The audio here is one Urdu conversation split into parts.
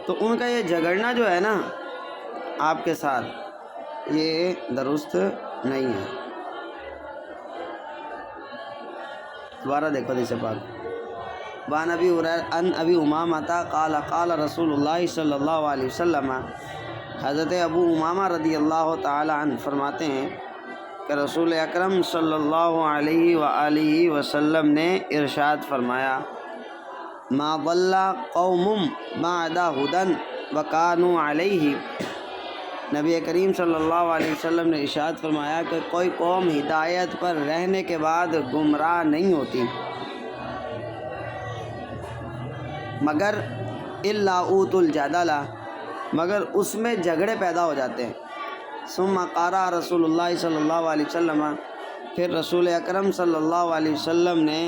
تو ان کا یہ جھگڑنا جو ہے نا آپ کے ساتھ، یہ درست نہیں ہے۔ دوبارہ دیکھو حدیث پاک، وعن ابی امامہ قال قال رسول اللہ صلی اللہ علیہ وسلم، حضرت ابو امامہ رضی اللہ تعالی عنہ فرماتے ہیں کہ رسول اکرم صلی اللہ علیہ وآلہ وسلم نے ارشاد فرمایا، ما ضل قوم بعد ہدی وکانوا علیہ، نبی کریم صلی اللہ علیہ وسلم نے ارشاد فرمایا کہ کوئی قوم ہدایت پر رہنے کے بعد گمراہ نہیں ہوتی مگر الا اوتوا الجدل، مگر اس میں جھگڑے پیدا ہو جاتے ہیں۔ ثم قرأ رسول اللہ صلی اللہ علیہ وسلم، پھر رسول اکرم صلی اللہ علیہ وسلم نے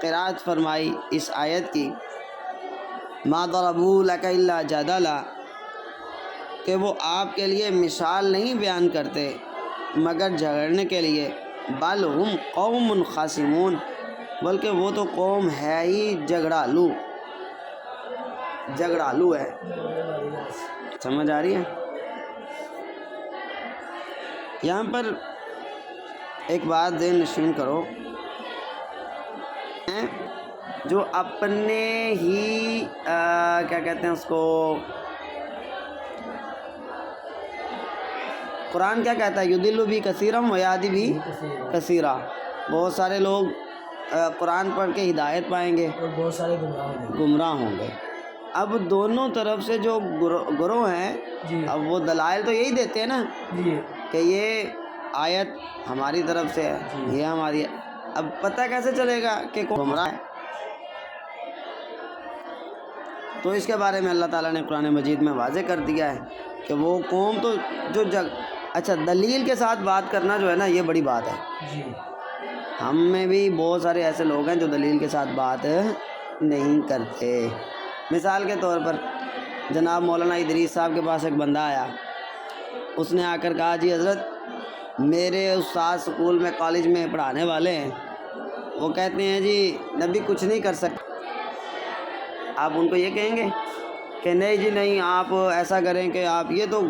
قرأت فرمائی اس آیت کی، ما ضربوا لك الا جدلا، کہ وہ آپ کے لیے مثال نہیں بیان کرتے مگر جھگڑنے کے لیے، بل ہم قوم خاصمون، بلکہ وہ تو قوم ہے ہی جھگڑالو ہے۔ سمجھ آ رہی ہے؟ یہاں پر ایک بات ذہن نشین کرو، جو اپنے ہی کیا کہتے ہیں اس کو، قرآن کیا کہتا ہے، یضل بھی کثیرا ویہدی بھی کثیرا، بہت سارے لوگ قرآن پڑھ کے ہدایت پائیں گے اور بہت سارے گمراہ ہوں گے۔ اب دونوں طرف سے جو گروہ ہیں، جی اب وہ دلائل تو یہی دیتے ہیں نا جی کہ یہ آیت ہماری طرف سے ہے، جی یہ ہماری ہے۔ اب پتہ کیسے چلے گا کہ کون گمراہ ہے؟ تو اس کے بارے میں اللہ تعالیٰ نے قرآن مجید میں واضح کر دیا ہے کہ وہ قوم تو جو اچھا دلیل کے ساتھ بات کرنا جو ہے نا، یہ بڑی بات ہے۔ جی ہم میں بھی بہت سارے ایسے لوگ ہیں جو دلیل کے ساتھ بات نہیں کرتے۔ مثال کے طور پر جناب مولانا ادریس صاحب کے پاس ایک بندہ آیا، اس نے آ کر کہا، جی حضرت میرے استاد سکول میں کالج میں پڑھانے والے ہیں، وہ کہتے ہیں جی نبی کچھ نہیں کر سکتے۔ آپ ان کو یہ کہیں گے کہ نہیں جی نہیں، آپ ایسا کریں کہ آپ یہ تو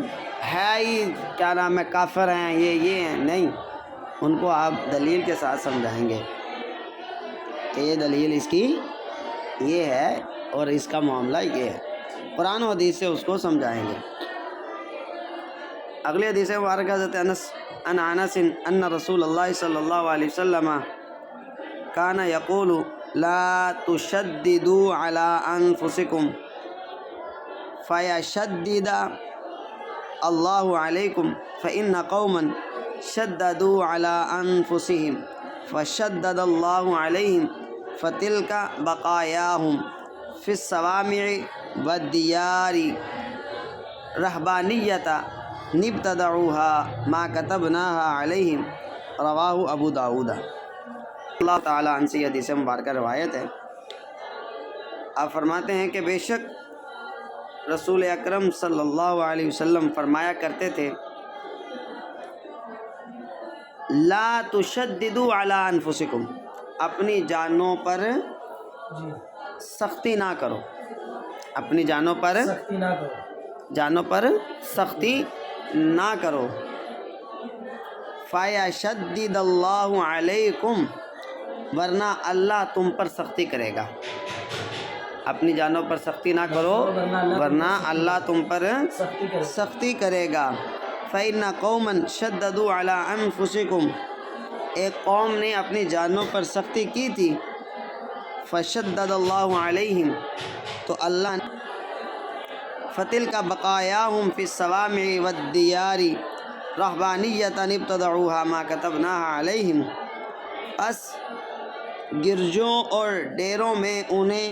ہے ہی کیا نام ہے کافر ہیں، یہ ہیں، نہیں، ان کو آپ دلیل کے ساتھ سمجھائیں گے کہ یہ دلیل اس کی یہ ہے اور اس کا معاملہ یہ ہے، قرآن و حدیث سے اس کو سمجھائیں گے۔ اگلی حدیث مبارکہ حضرت انس ان رسول اللہ صلی اللہ علیہ وسلم کان یقول لا تشددوا علی انفسکم فیشدد اللہ علیکم فإن قوما شددوا علی انفسہم فشدد اللہ علیہم فتلک بقایاہم فی الصوامع والدیار رہبانیۃ ابتدعوها ما كتبناها علیہم، رواہ ابو داؤد۔ اللہ تعالیٰ عنہ سے حدیث مبارکہ روایت ہے، آپ فرماتے ہیں کہ بے شک رسول اکرم صلی اللہ علیہ وسلم فرمایا کرتے تھے، لا تشددوا علی انفسکم، اپنی جانوں پر جی سختی نہ کرو، اپنی جانوں پر سختی نہ کرو، جانوں پر سختی نہ کرو، فَيَشَدِّدَ اللَّهُ عَلَيْكُمْ، ورنہ اللہ تم پر سختی کرے گا۔ اپنی جانوں پر سختی نہ کرو ورنہ اللہ تم پر سختی کرے گا۔ فَإِنَّ قَوْمًا شَدَّدُوا عَلَىٰ أَنفُسِهِمْ، ایک قوم نے اپنی جانوں پر سختی کی تھی، فَشَدَّدَ اللَّهُ عَلَيْهِمْ، تو اللہ نے فَتِلْكَ بَقَایَاهُمْ فِي الصَّوَامِعِ وَالدِّيَارِ رَهْبَانِيَّةً ابْتَدَعُوهَا مَا كَتَبْنَاهَا عَلَيْهِمْ، پس گرجوں اور ڈیروں میں انہیں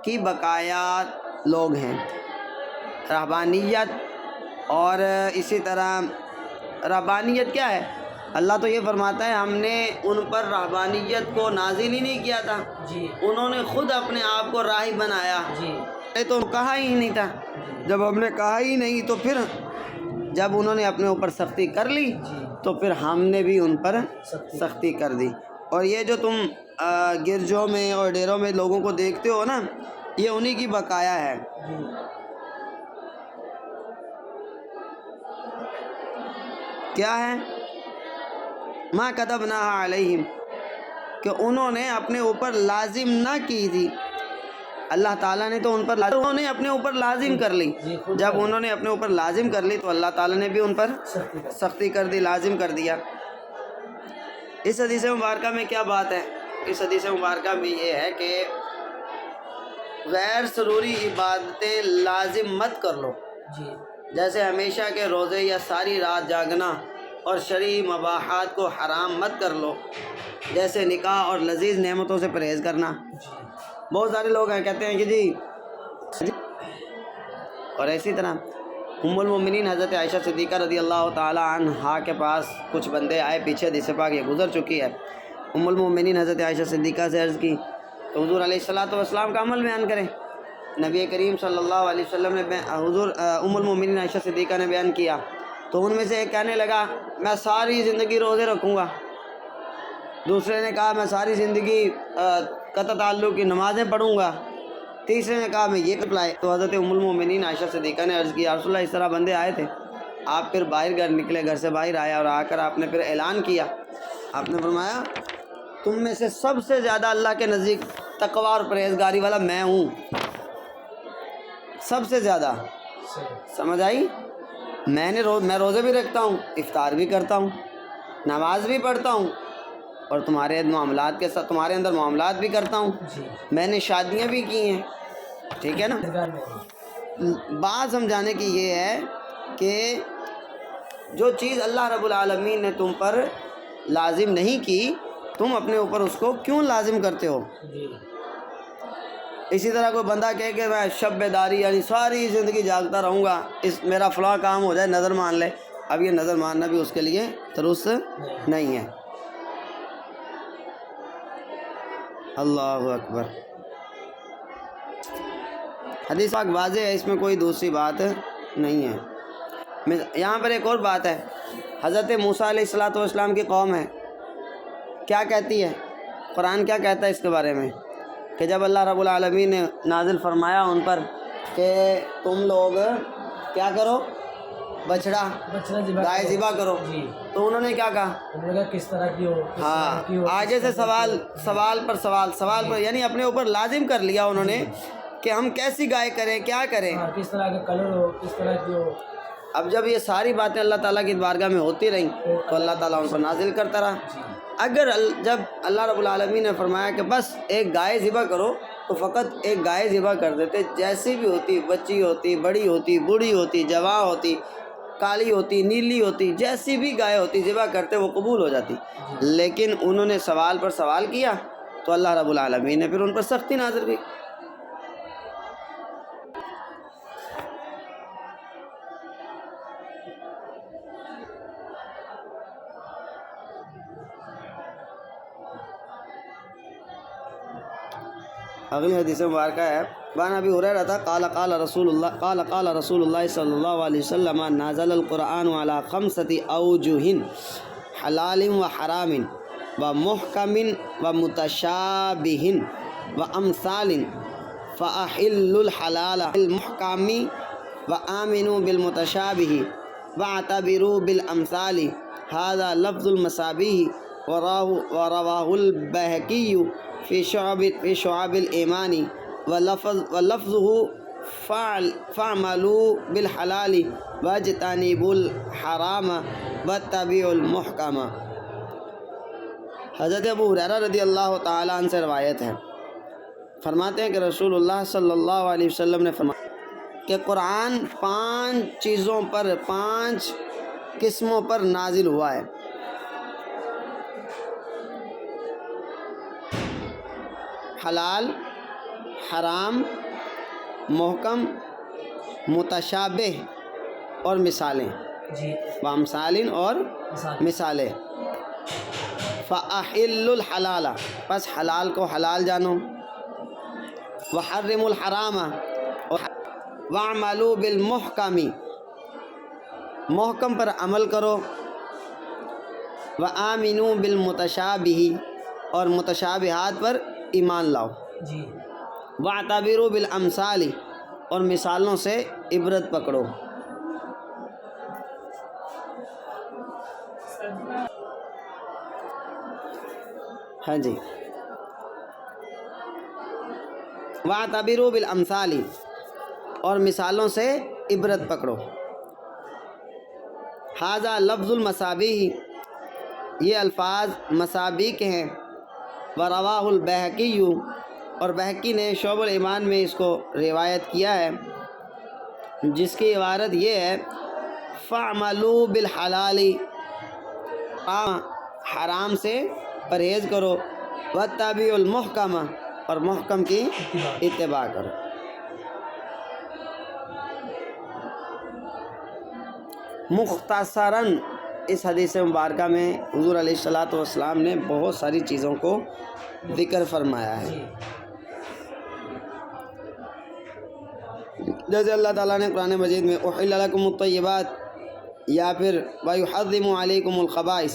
کی بقایات لوگ ہیں، رہبانیت، اور اسی طرح رہبانیت کیا ہے؟ اللہ تو یہ فرماتا ہے ہم نے ان پر رہبانیت کو نازل ہی نہیں کیا تھا، جی انہوں نے خود اپنے آپ کو راہب بنایا، جی تو کہا ہی نہیں تھا، جب ہم نے کہا ہی نہیں تو پھر جب انہوں نے اپنے اوپر سختی کر لی تو پھر ہم نے بھی ان پر سختی کر دی۔ اور یہ جو تم گرجوں میں اور ڈیروں میں لوگوں کو دیکھتے ہو نا، یہ انہی کی بقایا ہے، کیا ہے؟ ما کتبناها علیہم، کہ انہوں نے اپنے اوپر لازم نہ کی تھی. اللہ تعالیٰ نے تو ان پر انہوں نے اپنے اوپر لازم کر لی. جب انہوں نے اپنے اوپر لازم کر لی تو اللہ تعالیٰ نے بھی ان پر سختی کر دی، لازم کر دیا. اس حدیث مبارکہ میں کیا بات ہے؟ اس حدیث مبارکہ میں یہ ہے کہ غیر ضروری عبادتیں لازم مت کر لو. جی جیسے ہمیشہ کے روزے یا ساری رات جاگنا اور شرعی مباحات کو حرام مت کر لو. جیسے نکاح اور لذیذ نعمتوں سے پرہیز کرنا. بہت سارے لوگ ہیں کہتے ہیں کہ جی، اور اسی طرح ام المومنین حضرت عائشہ صدیقہ رضی اللہ تعالی عنہا کے پاس کچھ بندے آئے، پیچھے حدیث پاک یہ گزر چکی ہے. ام المومنین حضرت عائشہ صدیقہ سے عرض کی کہ حضور علیہ الصلاۃ والسلام کا عمل بیان کریں. نبی کریم صلی اللہ علیہ وسلم نے حضور ام المومنین عائشہ صدیقہ نے بیان کیا تو ان میں سے ایک کہنے لگا میں ساری زندگی روزے رکھوں گا. دوسرے نے کہا میں ساری زندگی قطع تعلق کی نمازیں پڑھوں گا. تیسرے نے کہا میں یہ اپلائے. تو حضرت ام المومنین عائشہ صدیقہ نے عرض کیا رسول اللہ اس طرح بندے آئے تھے، آپ پھر باہر گھر نکلے، گھر سے باہر آیا اور آ کر آپ نے پھر اعلان کیا. آپ نے فرمایا تم میں سے سب سے زیادہ اللہ کے نزدیک تقوی اور پرہیزگاری والا میں ہوں، سب سے زیادہ. سمجھ آئی؟ میں روزے بھی رکھتا ہوں، افطار بھی کرتا ہوں، نماز بھی پڑھتا ہوں اور تمہارے معاملات کے ساتھ تمہارے اندر معاملات بھی کرتا ہوں. میں نے شادیاں بھی کی ہیں. ٹھیک ہے نا؟ بات سمجھانے کی یہ ہے کہ جو چیز اللہ رب العالمین نے تم پر لازم نہیں کی تم اپنے اوپر اس کو کیوں لازم کرتے ہو؟ اسی طرح کوئی بندہ کہے کہ میں شب بیداری یعنی ساری زندگی جاگتا رہوں گا، میرا فلاں کام ہو جائے، نظر مان لے. اب یہ نظر ماننا بھی اس کے لیے درست نہیں ہے. اللہ اکبر. حدیث پاک واضح ہے، اس میں کوئی دوسری بات نہیں ہے. یہاں پر ایک اور بات ہے. حضرت موسیٰ علیہ الصلاۃ والسلام کی قوم ہے، کیا کہتی ہے؟ قرآن کیا کہتا ہے اس کے بارے میں؟ کہ جب اللہ رب العالمین نے نازل فرمایا ان پر کہ تم لوگ کیا کرو، بچڑا گائے ذبح کرو، تو انہوں نے کیا کہا؟ کس طرح کی ہو؟ ہاں، آگے سے سوال پر یعنی اپنے اوپر لازم کر لیا انہوں نے کہ ہم کیسی گائے کریں، کیا کریں، کس طرح کا کلر ہو، کس طرح کی ہو. اب جب یہ ساری باتیں اللہ تعالیٰ کی بارگاہ میں ہوتی رہیں تو اللہ تعالیٰ ان پر نازل کرتا رہا. اگر جب اللہ رب العالمین نے فرمایا کہ بس ایک گائے ذبح کرو تو فقط ایک گائے ذبح کر دیتے، جیسی بھی ہوتی، بچی ہوتی، بڑی ہوتی، بوڑھی ہوتی، جوان ہوتی، کالی ہوتی، نیلی ہوتی، جیسی بھی گائے ہوتی ذبح کرتے وہ قبول ہو جاتی. لیکن انہوں نے سوال پر سوال کیا تو اللہ رب العالمین نے پھر ان پر سختی نازل کی. اگلی حدیث مبارکہ ہے وعن ابی ہریرہ قال رسول اللہ صلی اللہ علیہ وسلم نازل القرآن علی خمسۃ اوجہ حلال و حرام و محکم و متشابہ و امثال فاحلوا الحلال بالمحکم و آمنوا بالمتشابہ واعتبروا بالامثال. هذا لفظ المشابہ ورواه البیہقی فی شعب الایمان ولفظه فاعملوا بالحلال واجتنبوا الحرام واتبعوا المحکم. حضرت ابو ہریرہ رضی اللہ تعالیٰ عنہ سے روایت ہے، فرماتے ہیں کہ رسول اللہ صلی اللہ علیہ وسلم نے فرمایا کہ قرآن 5 چیزوں پر 5 قسموں پر نازل ہوا ہے. حلال، حرام، محکم، متشابہ اور مثالیں. وامثال اور مثالیں. فاحلوا الحلال، پس حلال کو حلال جانو. وحرموا الحرام، واعملوا بالمحکم، محکم پر عمل کرو. وآمنوا بالمتشابہ، اور متشابہات پر ایمان لاؤ. واعتبروا بالامثال، اور مثالوں سے عبرت پکڑو. ہاں جی، وَاعْتَبِرُوا بِالْأَمْثَالِ، اور مثالوں سے عبرت پکڑو. ھذا لفظ المصابیح، یہ الفاظ مصابیح کے ہیں. وَرَوَاهُ الْبَيْهَقِيُّ، اور بہقی نے شعب الایمان میں اس کو روایت کیا ہے، جس کی عبارت یہ ہے: فَاعْمَلُوا بِالْحَلَالِ، حرام سے پرہیز کرو. وَاتَّبِعُوا الْمُحْکَمَ، اور محکم کی اتباع کرو. مختصراً اس حدیث مبارکہ میں حضور علیہ الصلوۃ والسلام نے بہت ساری چیزوں کو ذکر فرمایا ہے. جیسے اللہ تعالیٰ نے قرآن مجید میں احل لکم الطیبات، یا پھر وَیُحَرِّمُ علیکم الخبائث،